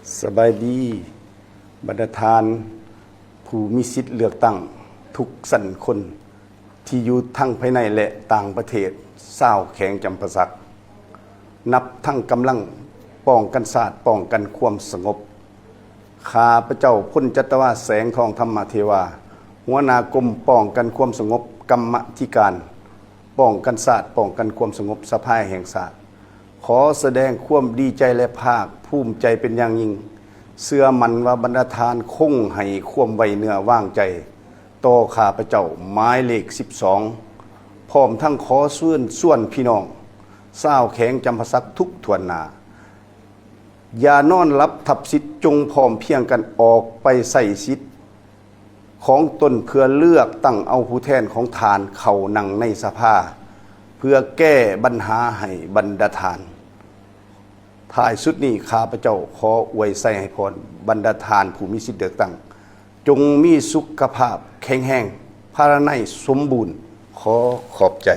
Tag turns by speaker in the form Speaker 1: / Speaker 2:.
Speaker 1: สบายดีบรรดาทานผู้มีสิทธิ์เลือกตั้งทุกสันคนที่อยู่ทั้งภายในและต่างประเทศเศร้าแข็งจำปาสักนับทั้งกำลังป้องกันศาสตร์ป้องกันความสงบข้าพระเจ้าพ้นจัตวาแสงทองธรรมเทวาหัวหน้ากรมป้องกันความสงบกรรมธิการป้องกันศาสตร์ป้องกันความสงบสภาแห่งศาสตร์ขอแสดงความดีใจและภาคภูมิใจเป็นอย่างยิ่งเชื่อมันว่าบรรดาทานคงให้ความไว้เนื้อว่างใจต่อข้าพเจ้าหมายเลข12พร้อมทั้งขอส่วนพี่น้องเศร้าแข็งจำปาสักทุกทวนหนาอย่านอนรับทับสิทธิ์จงพร้อมเพียงกันออกไปใส่สิทธิ์ของตนเพื่อเลือกตั้งเอาผู้แทนของทานเข้านั่งในสภาเพื่อแก้ปัญหาให้บรรดาทานท้ายสุดนี้ข้าพเจ้าขออวยใส่ให้พรบรรดาทานผู้มีสิทธิ์เลือกตั้งจงมีสุขภาพแข็งแรงภายในสมบูรณ์ขอขอบใจ